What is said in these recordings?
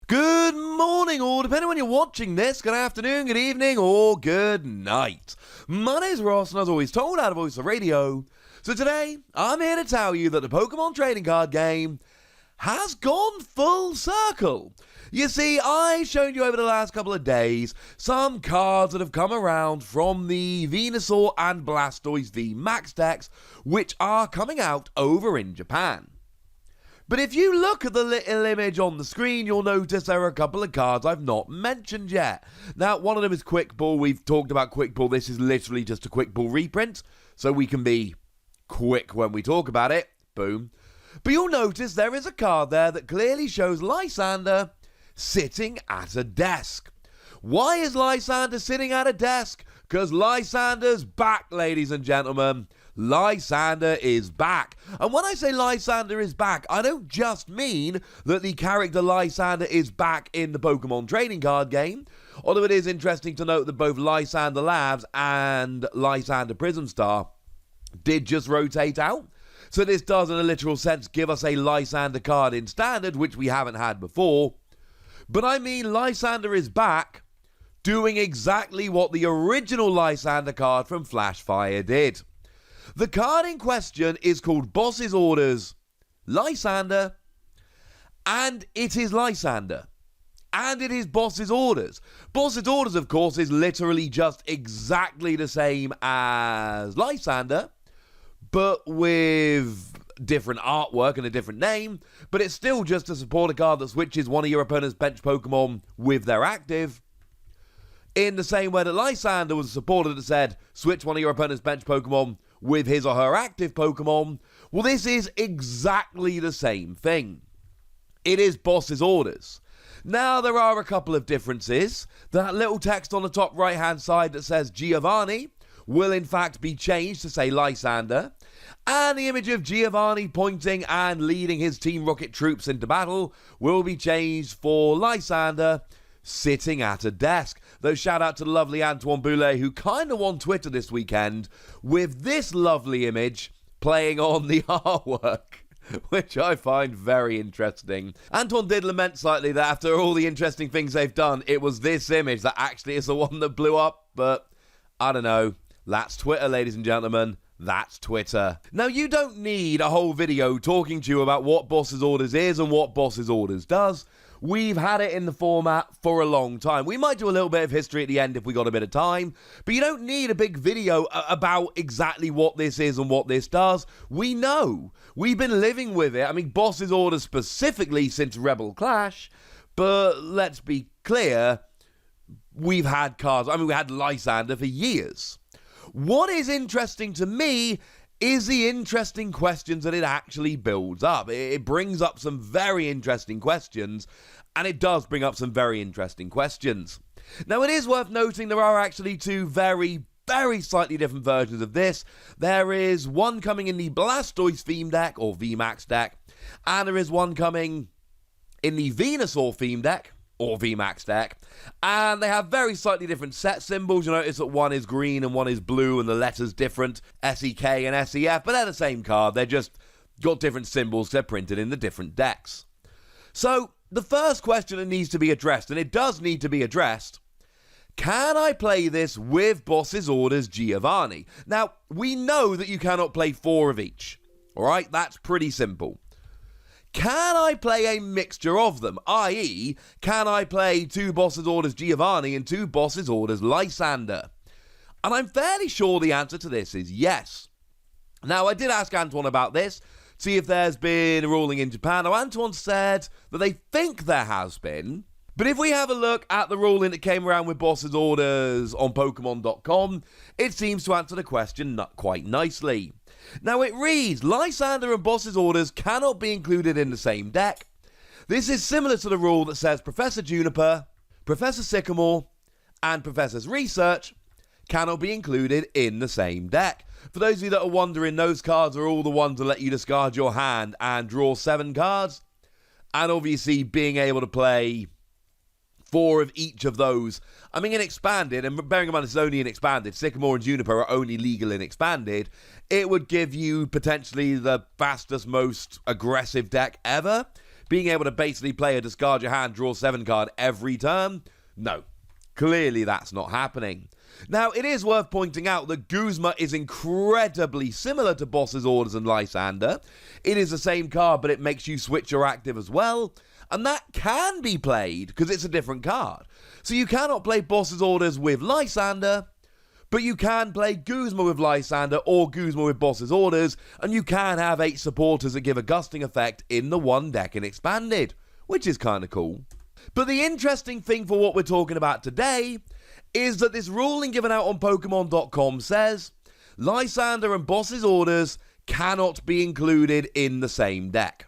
Good morning, or depending on when you're watching this, good afternoon, good evening, or good night. My name's Ross, and as always told out of Voice of Radio. So today, I'm here to tell you that the Pokémon trading card game has gone full circle. You see, I've shown you over the last couple of days some cards that have come around from the Venusaur and Blastoise V Max decks, which are coming out over in Japan. But if you look at the little image on the screen, you'll notice there are a couple of cards I've not mentioned yet. Now, one of them is Quick Ball. We've talked about Quick Ball. This is literally just a Quick Ball reprint, so we can be quick when we talk about it. Boom. But you'll notice there is a card there that clearly shows Lysandre sitting at a desk. Why is Lysandre sitting at a desk? Because Lysandre's back, ladies and gentlemen. Lysandre is back. And when I say Lysandre is back, I don't just mean that the character Lysandre is back in the Pokemon trading card game, although it is interesting to note that both Lysandre Labs and Lysandre Prism Star did just rotate out. So this does, in a literal sense, give us a Lysandre card in Standard, which we haven't had before. But I mean Lysandre is back, doing exactly what the original Lysandre card from Flashfire did. The card in question is called Boss's Orders Lysandre, and it is Lysandre. And it is Boss's Orders. Boss's Orders, of course, is literally just exactly the same as Lysandre, but with different artwork and a different name, but it's still just a supporter card that switches one of your opponent's bench Pokemon with their active, in the same way that Lysandre was a supporter that said, switch one of your opponent's bench Pokemon with his or her active Pokemon. Well, this is exactly the same thing. It is Boss's Orders. Now, there are a couple of differences. That little text on the top right-hand side that says Giovanni will in fact be changed to say Lysandre, and the image of Giovanni pointing and leading his Team Rocket troops into battle will be changed for Lysandre sitting at a desk. Though shout out to the lovely Antoine Boulet, who kind of won Twitter this weekend with this lovely image playing on the artwork, which I find very interesting. Antoine did lament slightly that after all the interesting things they've done, it was this image that actually is the one that blew up, but I don't know. That's Twitter, ladies and gentlemen. That's Twitter. Now, you don't need a whole video talking to you about what Boss's Orders is and what Boss's Orders does. We've had it in the format for a long time. We might do a little bit of history at the end if we got a bit of time, but you don't need a big video about exactly what this is and what this does. We know. We've been living with it. I mean, Boss's Orders specifically since Rebel Clash, but let's be clear, we've had cards. I mean, we had Lysandre for years. What is interesting to me is the interesting questions that it actually builds up. It brings up some very interesting questions, and it does bring up some very interesting questions. Now, it is worth noting there are actually two very slightly different versions of this. There is one coming in the Blastoise theme deck, or VMAX deck, and there is one coming in the Venusaur theme deck, or VMAX deck, and they have very slightly different set symbols. You notice that one is green and one is blue, and the letters different, SEK and SEF, but they're the same card. They're just got different symbols. They're printed in the different decks. So, the first question that needs to be addressed, and it does need to be addressed, can I play this with Boss's Orders Giovanni? Now, we know that you cannot play 4 of each. Alright, that's pretty simple. Can I play a mixture of them? I.e., can I play 2 Boss's Orders Giovanni and 2 Boss's Orders Lysandre? And I'm fairly sure the answer to this is yes. Now, I did ask Antoine about this, see if there's been a ruling in Japan. Now, Antoine said that they think there has been, but if we have a look at the ruling that came around with Boss's Orders on Pokemon.com, it seems to answer the question quite nicely. Now, it reads, Lysandre and Boss's Orders cannot be included in the same deck. This is similar to the rule that says Professor Juniper, Professor Sycamore, and Professor's Research cannot be included in the same deck. For those of you that are wondering, those cards are all the ones that let you discard your hand and draw 7 cards. And obviously being able to play 4 of each of those. I mean, in Expanded, and bearing in mind it's only in Expanded, Sycamore and Juniper are only legal in Expanded, it would give you potentially the fastest, most aggressive deck ever. being able to basically play a discard your hand, draw 7 card every turn? No. Clearly that's not happening. Now, it is worth pointing out that Guzma is incredibly similar to Boss's Orders and Lysandre. It is the same card, but it makes you switch your active as well. And that can be played, because it's a different card. So you cannot play Boss's Orders with Lysandre, but you can play Guzma with Lysandre or Guzma with Boss's Orders, and you can have 8 supporters that give a gusting effect in the one deck in Expanded, which is kind of cool. But the interesting thing for what we're talking about today is that this ruling given out on Pokemon.com says Lysandre and Boss's Orders cannot be included in the same deck.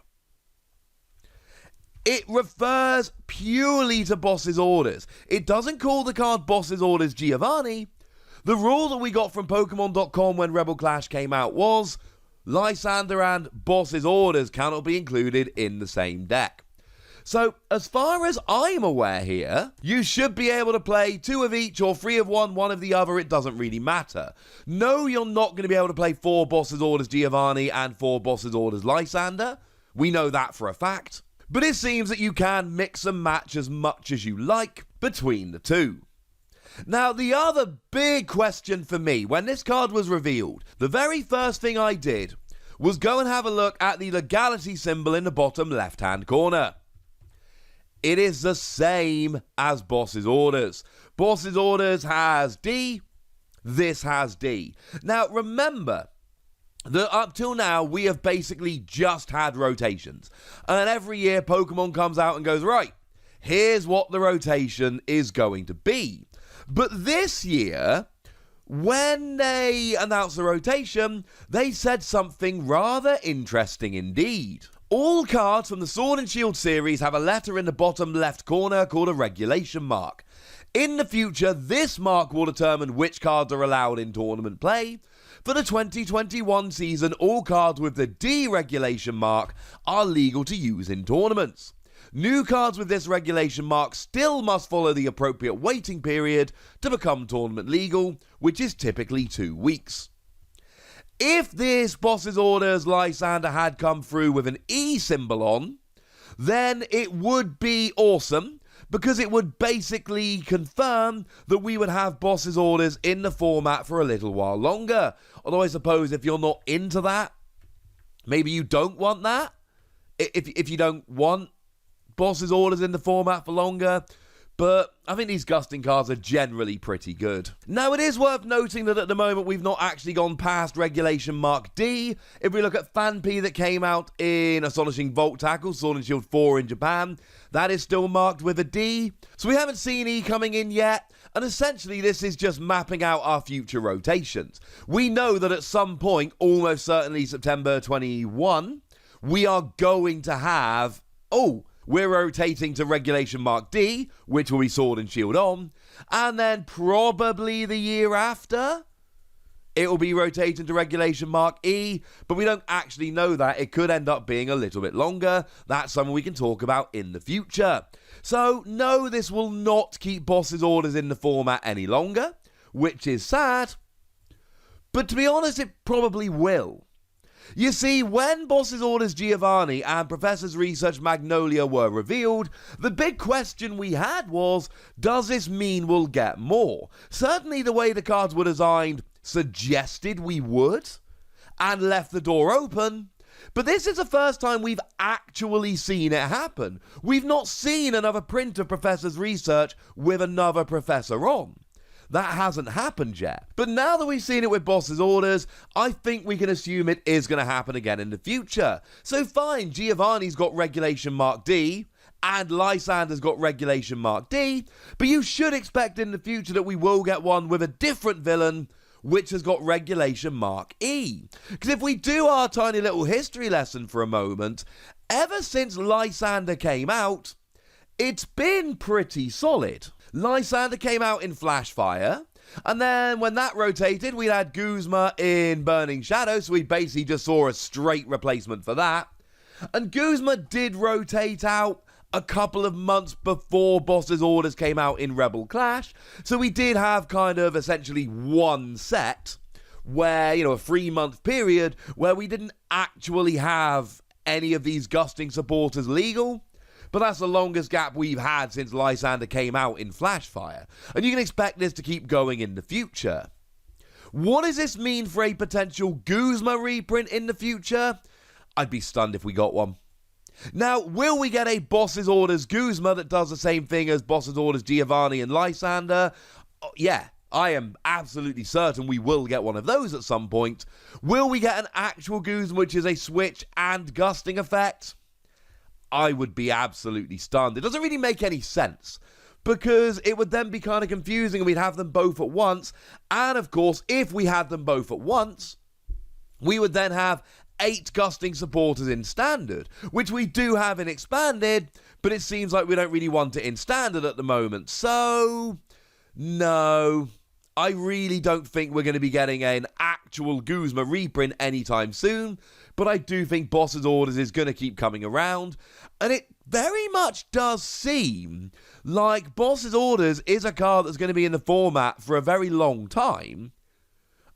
It refers purely to Boss's Orders. It doesn't call the card Boss's Orders Giovanni. The rule that we got from Pokemon.com when Rebel Clash came out was Lysandre and Boss's Orders cannot be included in the same deck. So, as far as I'm aware here, you should be able to play 2 of each or 3 of one of the other, it doesn't really matter. No, you're not going to be able to play 4 Boss's Orders Giovanni and 4 Boss's Orders Lysandre. We know that for a fact. But it seems that you can mix and match as much as you like between the two. Now, the other big question for me, when this card was revealed, the very first thing I did was go and have a look at the legality symbol in the bottom left-hand corner. It is the same as Boss's Orders. Boss's Orders has D, this has D. Now, remember that up till now, we have basically just had rotations. And every year, Pokemon comes out and goes, right, here's what the rotation is going to be. But this year, when they announced the rotation, they said something rather interesting indeed. All cards from the Sword and Shield series have a letter in the bottom left corner called a regulation mark. In the future, this mark will determine which cards are allowed in tournament play. For the 2021 season, all cards with the D regulation mark are legal to use in tournaments. New cards with this regulation mark still must follow the appropriate waiting period to become tournament legal, which is typically 2 weeks. If this Boss's Orders Lysandre had come through with an E symbol on, then it would be awesome, because it would basically confirm that we would have Boss's Orders in the format for a little while longer. Although I suppose if you're not into that, maybe you don't want that. If you don't want Boss's Orders in the format for longer. But I think these gusting cards are generally pretty good. Now, it is worth noting that at the moment we've not actually gone past Regulation Mark D. If we look at Fanpy that came out in Astonishing Volt Tackle, Sword and Shield 4 in Japan, that is still marked with a D. So we haven't seen E coming in yet, and essentially this is just mapping out our future rotations. We know that at some point, almost certainly September 21, we are going to have... we're rotating to Regulation Mark D, which will be Sword and Shield on, and then probably the year after, it will be rotating to Regulation Mark E, but we don't actually know that. It could end up being a little bit longer. That's something we can talk about in the future. So, no, this will not keep Boss's Orders in the format any longer, which is sad, but to be honest, it probably will. You see, when Boss's Orders Giovanni and Professor's Research Magnolia were revealed, the big question we had was, does this mean we'll get more? Certainly the way the cards were designed suggested we would, and left the door open, but this is the first time we've actually seen it happen. We've not seen another print of Professor's Research with another Professor on. That hasn't happened yet. But now that we've seen it with Boss's Orders, I think we can assume it is going to happen again in the future. So fine, Giovanni's got Regulation Mark D, and Lysandre's got Regulation Mark D, but you should expect in the future that we will get one with a different villain, which has got Regulation Mark E. Because if we do our tiny little history lesson for a moment, ever since Lysandre came out, it's been pretty solid. Lysandre came out in Flashfire, and then when that rotated, we had Guzma in Burning Shadow, so we basically just saw a straight replacement for that. And Guzma did rotate out a couple of months before Boss's Orders came out in Rebel Clash, so we did have kind of essentially one set where, a 3-month period where we didn't actually have any of these gusting supporters legal, but that's the longest gap we've had since Lysandre came out in Flashfire, and you can expect this to keep going in the future. What does this mean for a potential Guzma reprint in the future? I'd be stunned if we got one. Now, will we get a Boss's Orders Guzma that does the same thing as Boss's Orders Giovanni and Lysandre? Oh, yeah, I am absolutely certain we will get one of those at some point. Will we get an actual Guzma which is a switch and gusting effect? I would be absolutely stunned. It doesn't really make any sense, because it would then be kind of confusing and we'd have them both at once. And of course, if we had them both at once, we would then have 8 gusting supporters in Standard, which we do have in Expanded, but it seems like we don't really want it in Standard at the moment. So, no, I really don't think we're going to be getting an actual Guzma reprint anytime soon, but I do think Boss's Orders is going to keep coming around, and it very much does seem like Boss's Orders is a card that's going to be in the format for a very long time,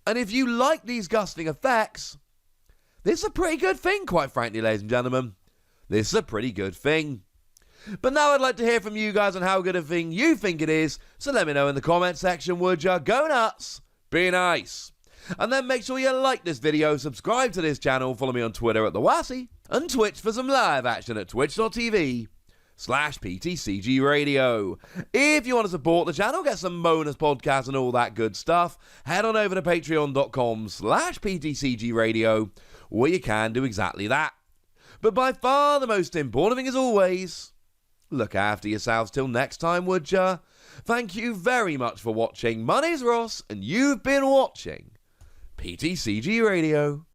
and if you like these gusting effects, this is a pretty good thing, quite frankly, ladies and gentlemen. This is a pretty good thing. But now I'd like to hear from you guys on how good a thing you think it is, so let me know in the comment section, would ya? Go nuts, be nice. And then make sure you like this video, subscribe to this channel, follow me on Twitter at TheWassy, and Twitch for some live action at twitch.tv/PTCG Radio. If you want to support the channel, get some bonus podcasts and all that good stuff, head on over to patreon.com/PTCG Radio, where you can do exactly that. But by far the most important thing, as always, look after yourselves till next time, would ya? Thank you very much for watching. My name's Ross, and you've been watching PTCG Radio.